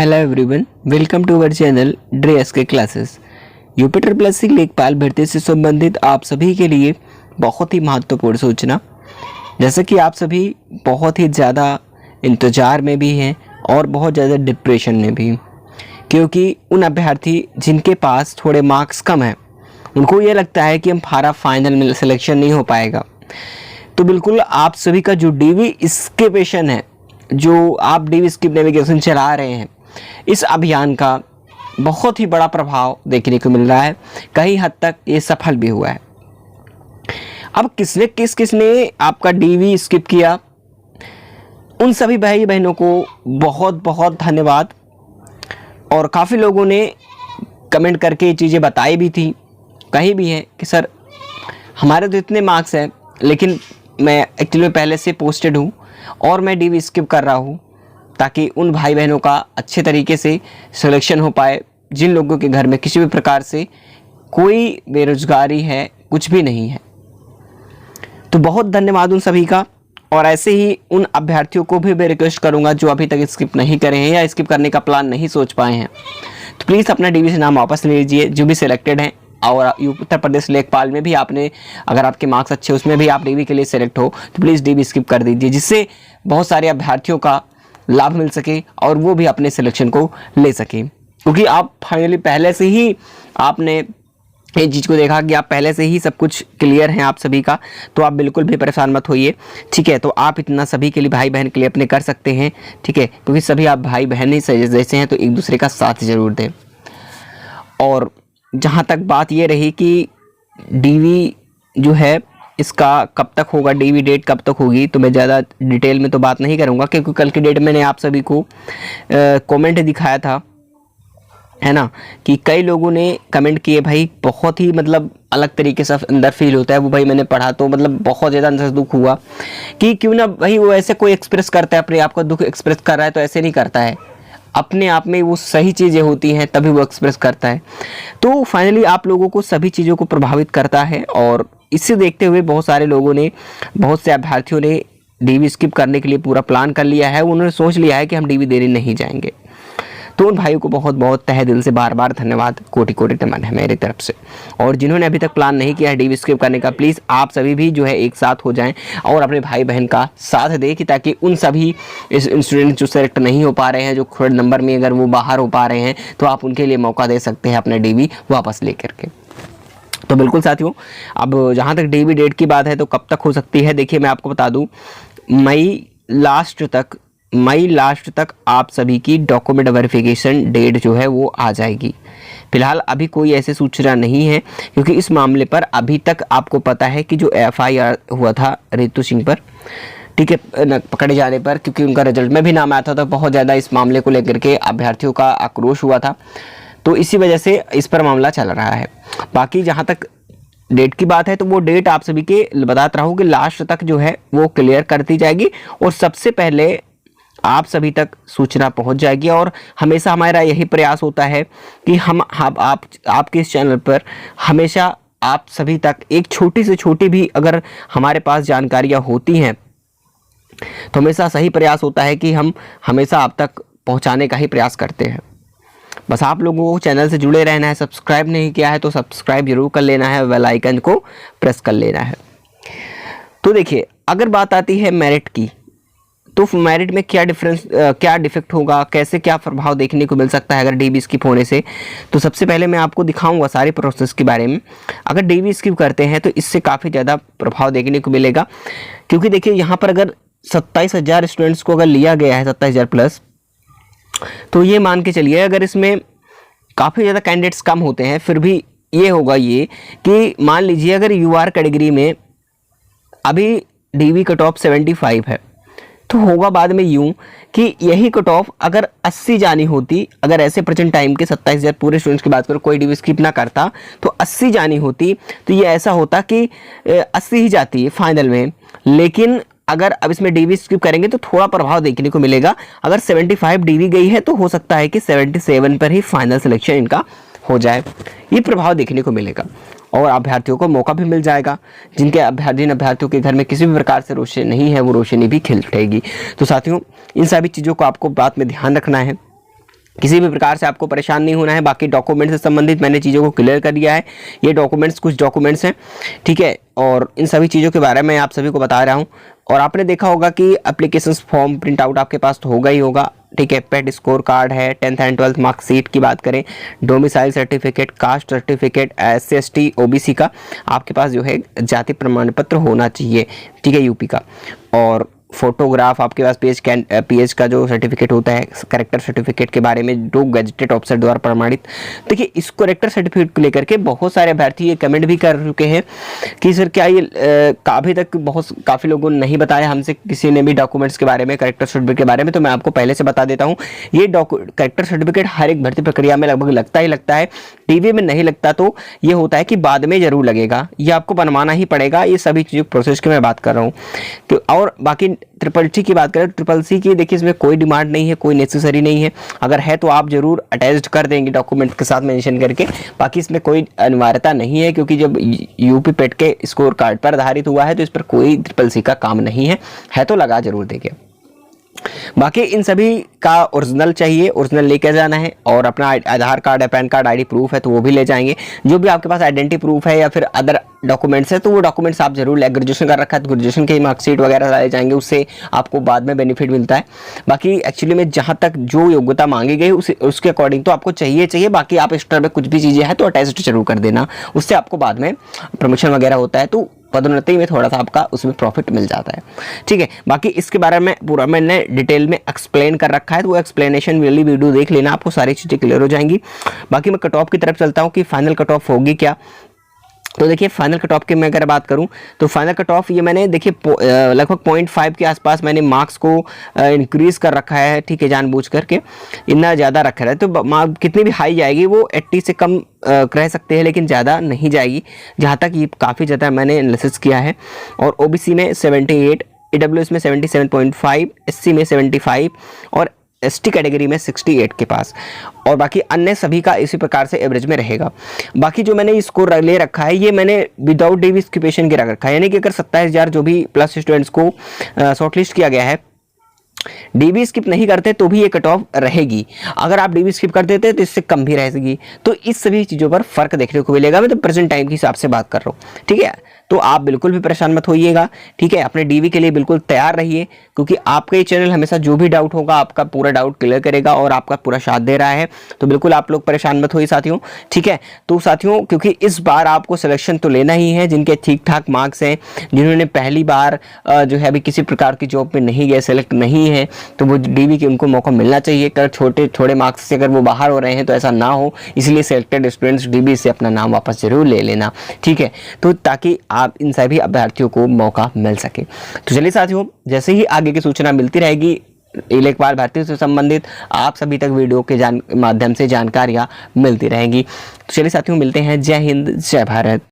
Hello everyone, welcome to our channel dress के classes. यूपिटर plus C लेखपाल भर्ती से संबंधित आप सभी के लिए बहुत ही महत्वपूर्ण सूचना। जैसे कि आप सभी बहुत ही ज़्यादा इंतज़ार में भी हैं और बहुत ज़्यादा डिप्रेशन में भी, क्योंकि उन अभ्यर्थी जिनके पास थोड़े मार्क्स कम हैं उनको ये लगता है कि हमारा फाइनल में सिलेक्शन नहीं हो पाएगा। तो बिल्कुल आप सभी का जो डीवी स्किपेशन है, जो आप डीवी स्किप नेविगेशन चला रहे हैं, इस अभियान का बहुत ही बड़ा प्रभाव देखने को मिल रहा है। कई हद तक ये सफल भी हुआ है। अब किसने आपका डीवी स्किप किया, उन सभी भाई बहनों को बहुत बहुत धन्यवाद। और काफ़ी लोगों ने कमेंट करके ये चीज़ें बताई भी थी, कही भी है कि सर हमारे तो इतने मार्क्स हैं, लेकिन मैं एक्चुअली पहले से पोस्टेड हूँ और मैं डीवी स्किप कर रहा हूँ ताकि उन भाई बहनों का अच्छे तरीके से सिलेक्शन हो पाए जिन लोगों के घर में किसी भी प्रकार से कोई बेरोजगारी है, कुछ भी नहीं है। तो बहुत धन्यवाद उन सभी का। और ऐसे ही उन अभ्यर्थियों को भी मैं रिक्वेस्ट करूंगा जो अभी तक स्किप नहीं करे हैं या स्किप करने का प्लान नहीं सोच पाए हैं, तो प्लीज़ अपना डीवी से नाम वापस ले लीजिए जो भी सिलेक्टेड हैं। और उत्तर प्रदेश लेखपाल में भी आपने, अगर आपके मार्क्स अच्छे उसमें भी आप डीवी के लिए सेलेक्ट हो तो प्लीज़ डीवी स्किप कर दीजिए, जिससे बहुत सारे अभ्यर्थियों का लाभ मिल सके और वो भी अपने सिलेक्शन को ले सके। क्योंकि आप फाइनली पहले से ही आपने ये चीज़ को देखा कि आप पहले से ही सब कुछ क्लियर हैं आप सभी का, तो आप बिल्कुल भी परेशान मत होइए, ठीक है। तो आप इतना सभी के लिए, भाई बहन के लिए अपने कर सकते हैं, ठीक है, क्योंकि सभी आप भाई बहन ही जैसे हैं, तो एक दूसरे का साथ ज़रूर दें। और जहाँ तक बात ये रही कि डीवी जो है इसका कब तक होगा, डीवी डेट कब तक होगी, तो मैं ज़्यादा डिटेल में तो बात नहीं करूँगा, क्योंकि कल की डेट मैंने आप सभी को कमेंट दिखाया था, है ना, कि कई लोगों ने कमेंट किए भाई बहुत ही मतलब अलग तरीके से अंदर फील होता है। वो भाई मैंने पढ़ा तो मतलब बहुत ज़्यादा अंदर से दुख हुआ कि क्यों ना भाई वो ऐसे कोई एक्सप्रेस करता है, अपने आप को दुख एक्सप्रेस कर रहा है तो ऐसे नहीं करता है, अपने आप में वो सही चीज़ें होती हैं तभी वो एक्सप्रेस करता है। तो फाइनली आप लोगों को सभी चीज़ों को प्रभावित करता है। और इसे देखते हुए बहुत सारे लोगों ने, बहुत से अभ्यर्थियों ने डीवी स्किप करने के लिए पूरा प्लान कर लिया है। उन्होंने सोच लिया है कि हम डीवी देने नहीं जाएंगे। तो उन भाइयों को बहुत बहुत तहे दिल से बार बार धन्यवाद, कोटि कोटि नमन है मेरी तरफ से। और जिन्होंने अभी तक प्लान नहीं किया है डीवी स्किप करने का, प्लीज़ आप सभी भी जो है एक साथ हो जाएं और अपने भाई बहन का साथ दें, कि ताकि उन सभी स्टूडेंट जो सेलेक्ट नहीं हो पा रहे हैं, जो थोड़े नंबर में अगर वो बाहर हो पा रहे हैं, तो आप उनके लिए मौका दे सकते हैं अपना डीवी वापस ले करके। तो बिल्कुल साथियों, अब जहाँ तक डीवी डेट की बात है तो कब तक हो सकती है, देखिए मैं आपको बता दूँ, मई लास्ट तक आप सभी की डॉक्यूमेंट वेरिफिकेशन डेट जो है वो आ जाएगी। फिलहाल अभी कोई ऐसी सूचना नहीं है, क्योंकि इस मामले पर अभी तक आपको पता है कि जो FIR हुआ था रितु सिंह पर, ठीक है, पकड़े जाने पर, क्योंकि उनका रिजल्ट में भी नाम आया था, तो बहुत ज़्यादा इस मामले को लेकर के अभ्यर्थियों का आक्रोश हुआ था, तो इसी वजह से इस पर मामला चल रहा है। बाकी जहाँ तक डेट की बात है तो वो डेट आप सभी के बताता रहा हूँ कि लास्ट तक जो है वो क्लियर कर दी जाएगी और सबसे पहले आप सभी तक सूचना पहुंच जाएगी। और हमेशा हमारा यही प्रयास होता है कि हम आपके इस चैनल पर हमेशा आप सभी तक एक छोटी से छोटी भी अगर हमारे पास जानकारियां होती हैं तो हमेशा सही प्रयास होता है कि हम हमेशा आप तक पहुंचाने का ही प्रयास करते हैं। बस आप लोगों को चैनल से जुड़े रहना है। सब्सक्राइब नहीं किया है तो सब्सक्राइब जरूर कर लेना है, बेल आइकन को प्रेस कर लेना है। तो देखिए, अगर बात आती है मेरिट की, तो मेरिट में क्या डिफेक्ट होगा, कैसे क्या प्रभाव देखने को मिल सकता है अगर डीवी स्किप होने से, तो सबसे पहले मैं आपको दिखाऊंगा सारे प्रोसेस के बारे में। अगर डीवी स्किप करते हैं तो इससे काफ़ी ज़्यादा प्रभाव देखने को मिलेगा, क्योंकि देखिए यहाँ पर अगर 27,000 स्टूडेंट्स को अगर लिया गया है, 27,000 प्लस, तो ये मान के चलिए अगर इसमें काफ़ी ज़्यादा कैंडिडेट्स कम होते हैं, फिर भी ये होगा ये कि मान लीजिए अगर UR कैटेगरी में अभी डीवी कट ऑफ 75 है, तो होगा बाद में यूं कि यही कट ऑफ अगर 80 जानी होती, अगर ऐसे प्रेजेंट टाइम के 27,000 पूरे स्टूडेंट्स की बात करो, कोई डीवी स्किप ना करता तो 80 जानी होती, तो ये ऐसा होता कि 80 ही जाती है फाइनल में। लेकिन अगर अब इसमें डीवी स्किप करेंगे तो थोड़ा प्रभाव देखने को मिलेगा। अगर 75 डीवी गई है तो हो सकता है कि 77 पर ही फाइनल सिलेक्शन इनका हो जाए, ये प्रभाव देखने को मिलेगा। और अभ्यर्थियों को मौका भी मिल जाएगा, जिन अभ्यर्थियों के घर में किसी भी प्रकार से रोशनी नहीं है, वो रोशनी भी खिल उठेगी। तो साथियों, इन सभी चीज़ों को आपको बात में ध्यान रखना है। किसी भी प्रकार से आपको परेशान नहीं होना है। बाकी डॉक्यूमेंट से संबंधित मैंने चीज़ों को क्लियर कर दिया है। ये डॉक्यूमेंट्स कुछ डॉक्यूमेंट्स हैं, ठीक है, और इन सभी चीज़ों के बारे में आप सभी को बता रहा हूँ। और आपने देखा होगा कि एप्लीकेशन फॉर्म प्रिंट आउट आपके पास तो होगा ही होगा, ठीक है। पेड स्कोर कार्ड है, 10th एंड 12th मार्कशीट की बात करें, domicile certificate, caste certificate, SC ST OBC का आपके पास जो है जाति प्रमाण पत्र होना चाहिए, ठीक है, यूपी का। और फोटोग्राफ आपके पास PH का जो सर्टिफिकेट होता है, करेक्टर सर्टिफिकेट के बारे में जो गजेटेड ऑफिसर द्वारा प्रमाणित। देखिए इस करेक्टर सर्टिफिकेट को लेकर के बहुत सारे अभ्यर्थी ये कमेंट भी कर चुके हैं कि सर क्या ये अभी तक काफ़ी लोगों ने नहीं बताया हमसे किसी ने भी डॉक्यूमेंट्स के बारे में, करेक्टर सर्टिफिकेट के बारे में। तो मैं आपको पहले से बता देता हूँ, ये करेक्टर सर्टिफिकेट हर एक भर्ती प्रक्रिया में लगभग लगता ही लगता है। टीवी में नहीं लगता तो ये होता है कि बाद में जरूर लगेगा, ये आपको बनवाना ही पड़ेगा। ये सभी चीज़ों प्रोसेस की मैं बात कर रहा हूँ। और बाकी CCC की बात करें तो CCC की देखिए इसमें कोई डिमांड नहीं है, कोई नेसेसरी नहीं है। अगर है तो आप जरूर अटैच्ड कर देंगे डॉक्यूमेंट के साथ मेंशन करके, बाकी इसमें कोई अनिवार्यता नहीं है, क्योंकि जब यूपी पेट के स्कोर कार्ड पर आधारित हुआ है तो इस पर कोई CCC का काम नहीं है तो लगा जरूर देंगे। बाकी इन सभी का ओरिजिनल चाहिए, ओरिजिनल लेकर जाना है। और अपना आधार कार्ड है, पैन कार्ड, ID प्रूफ है तो वो भी ले जाएंगे। जो भी आपके पास आइडेंटिटी प्रूफ है या फिर अदर डॉक्यूमेंट्स है तो वो डॉक्यूमेंट्स आप जरूर ले। ग्रेजुएशन कर रखा है तो ग्रेजुएशन की मार्कशीट वगैरह ले जाएंगे, उससे आपको बाद में बेनिफिट मिलता है। बाकी एक्चुअली में जहाँ तक जो योग्यता मांगी गई उसके अकॉर्डिंग तो आपको चाहिए। बाकी आप एक्स्ट्रा में कुछ भी चीज़ें हैं तो अटैच जरूर कर देना, उससे आपको बाद में प्रमोशन वगैरह होता है तो पदोन्नति में थोड़ा सा आपका उसमें प्रॉफिट मिल जाता है, ठीक है। बाकी इसके बारे में पूरा मैंने डिटेल में एक्सप्लेन कर रखा है, तो वो एक्सप्लेनेशन वाली वीडियो देख लेना, आपको सारी चीज़ें क्लियर हो जाएंगी। बाकी मैं कट ऑफ की तरफ चलता हूँ कि फाइनल कट ऑफ होगी क्या। तो देखिए फाइनल कट ऑफ की मैं अगर बात करूं तो फाइनल कट ऑफ ये मैंने देखिए लगभग 0.5 के आसपास मैंने मार्क्स को इंक्रीज कर रखा है, ठीक है, जानबूझ करके इतना ज़्यादा रखा है। तो कितनी भी हाई जाएगी वो 80 से कम रह सकते हैं, लेकिन ज़्यादा नहीं जाएगी, जहाँ तक ये काफ़ी ज़्यादा मैंने एनालिसिस किया है। और OBC में 78, EWS में 77.5, SC में 75 और ST कैटेगरी में 68 के पास। और बाकी अन्य सभी का इसी प्रकार से एवरेज में रहेगा। बाकी जो मैंने स्कोर ले रखा है ये मैंने विदाउट DV स्किपेशन गिरा रखा है, यानी कि अगर 27,000 जो भी प्लस स्टूडेंट्स को शॉर्टलिस्ट किया गया है, DV स्किप नहीं करते तो भी ये कट ऑफ रहेगी। अगर आप DV स्किप कर देते तो इससे कम भी रहेगी। तो इस सभी चीज़ों पर फर्क देखने को मिलेगा। मैं तो प्रेजेंट टाइम के हिसाब से बात कर रहा हूँ, ठीक है। तो आप बिल्कुल भी परेशान मत होइएगा, ठीक है। अपने DV के लिए बिल्कुल तैयार रहिए, क्योंकि आपका ये चैनल हमेशा जो भी डाउट होगा आपका पूरा डाउट क्लियर करेगा और आपका पूरा साथ दे रहा है। तो बिल्कुल आप लोग परेशान मत होइए साथियों, ठीक है। तो साथियों क्योंकि इस बार आपको सिलेक्शन तो लेना ही है, जिनके ठीक ठाक मार्क्स हैं, जिन्होंने पहली बार जो है अभी किसी प्रकार की जॉब में नहीं गए, सेलेक्ट नहीं है, तो वो DV के उनको मौका मिलना चाहिए। अगर छोटे मार्क्स से अगर वो बाहर हो रहे हैं तो ऐसा ना हो, इसलिए सेलेक्टेड स्टूडेंट्स DV से अपना नाम वापस जरूर ले लेना, ठीक है। तो ताकि आप इन सभी अभ्यर्थियों को मौका मिल सके। तो चलिए साथियों, जैसे ही आगे की सूचना मिलती रहेगी लेखपाल भर्ती से संबंधित, आप सभी तक वीडियो के माध्यम से जानकारियां मिलती रहेंगी। तो चलिए साथियों, मिलते हैं। जय हिंद, जय भारत।